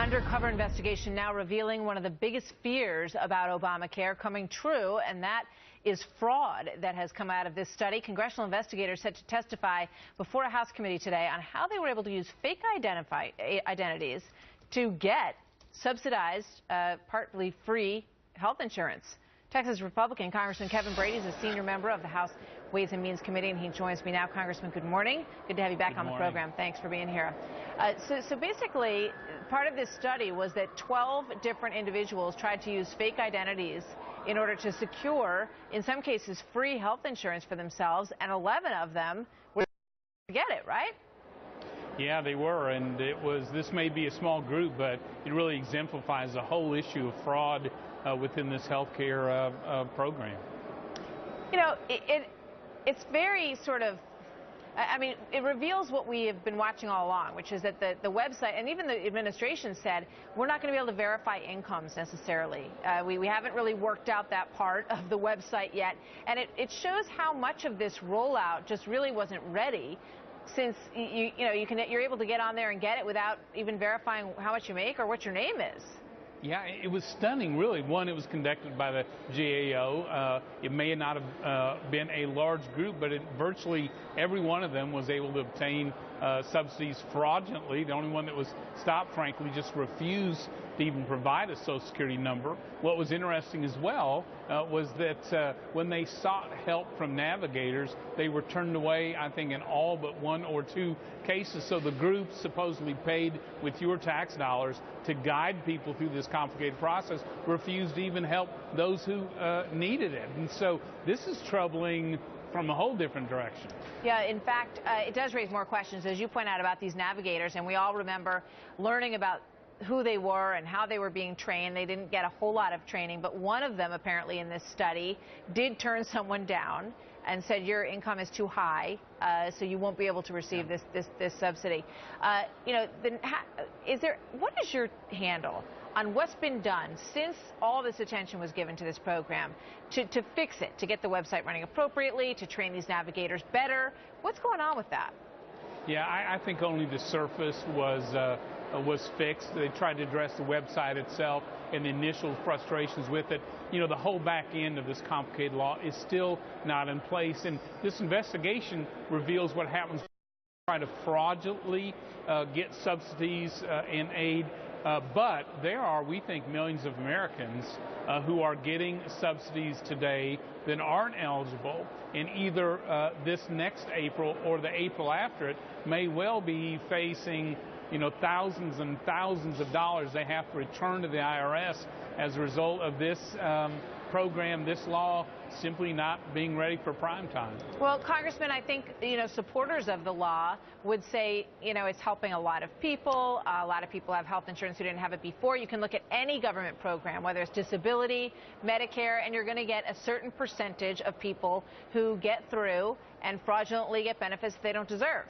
undercover investigation now revealing one of the biggest fears about Obamacare coming true, and that is fraud that has come out of this study. Congressional investigators set to testify before a House committee today on how they were able to use fake identities to get subsidized, partly free health insurance. Texas Republican Congressman Kevin Brady is a senior member of the House Ways and Means Committee, and he joins me now. Congressman, good morning. Good to have you back on the program. Thanks for being here. So basically, part of this study was that 12 different individuals tried to use fake identities in order to secure, in some cases, free health insurance for themselves, and 11 of them were to get it, right? Yeah, they were, and this may be a small group, but it really exemplifies the whole issue of fraud within this health care program. You know, it's very sort of, I mean, it reveals what we have been watching all along, which is that the website, and even the administration said, we're not going to be able to verify incomes necessarily. We haven't really worked out that part of the website yet, and it shows how much of this rollout just really wasn't ready, since you're able to get on there and get it without even verifying how much you make or what your name is. Yeah, it was stunning, really. One, it was conducted by the GAO. It may not have been a large group, but virtually every one of them was able to obtain subsidies fraudulently. The only one that was stopped, frankly, just refused to even provide a Social Security number. What was interesting as well was that when they sought help from navigators, they were turned away, I think, in all but one or two cases. So the group supposedly paid with your tax dollars to guide people through this complicated process refused to even help those who needed it. And so this is troubling from a whole different direction. Yeah, in fact, it does raise more questions, as you point out, about these navigators, and we all remember learning about who they were and how they were being trained. They didn't get a whole lot of training, but one of them apparently in this study did turn someone down and said your income is too high, so you won't be able to receive this subsidy. What is your handle on what's been done since all this attention was given to this program to fix it, to get the website running appropriately, to train these navigators better? What's going on with that? Yeah, I think only the surface was fixed. They tried to address the website itself and the initial frustrations with it. You know, the whole back end of this complicated law is still not in place, and this investigation reveals what happens when they try to fraudulently get subsidies and aid. But there are, we think, millions of Americans who are getting subsidies today that aren't eligible, and either this next April or the April after it may well be facing thousands and thousands of dollars they have to return to the IRS as a result of this program, this law, simply not being ready for prime time. Well, Congressman, I think, supporters of the law would say, it's helping a lot of people. A lot of people have health insurance who didn't have it before. You can look at any government program, whether it's disability, Medicare, and you're going to get a certain percentage of people who get through and fraudulently get benefits they don't deserve.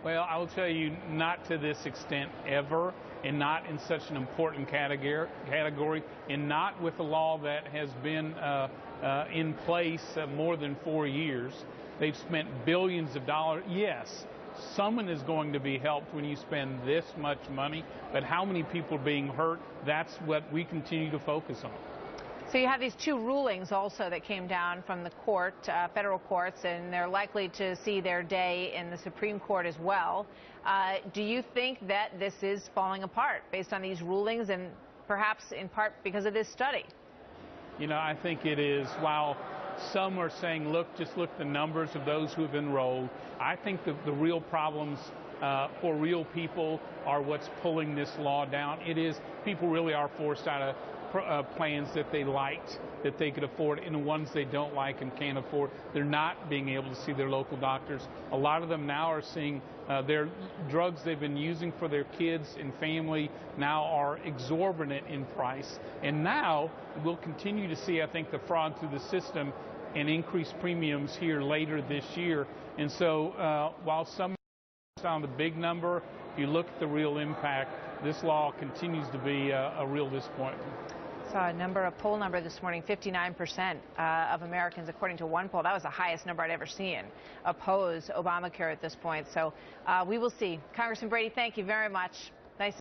Well, I will tell you, not to this extent ever, and not in such an important category, and not with a law that has been in place more than 4 years. They've spent billions of dollars. Yes, someone is going to be helped when you spend this much money, but how many people are being hurt, that's what we continue to focus on. So you have these two rulings also that came down from the court, federal courts, and they're likely to see their day in the Supreme Court as well. Do you think that this is falling apart based on these rulings, and perhaps in part because of this study? I think it is. While some are saying, just look at the numbers of those who have enrolled, I think the real problems for real people are what's pulling this law down. It is, people really are forced out of plans that they liked, that they could afford, and the ones they don't like and can't afford, they're not being able to see their local doctors. A lot of them now are seeing their drugs they've been using for their kids and family now are exorbitant in price. And now we'll continue to see, I think, the fraud through the system and increased premiums here later this year. And so while some sound a big number, if you look at the real impact, this law continues to be a real disappointment. Saw a poll number this morning, 59% of Americans, according to one poll, that was the highest number I'd ever seen, oppose Obamacare at this point. So we will see. Congressman Brady, thank you very much. Nice.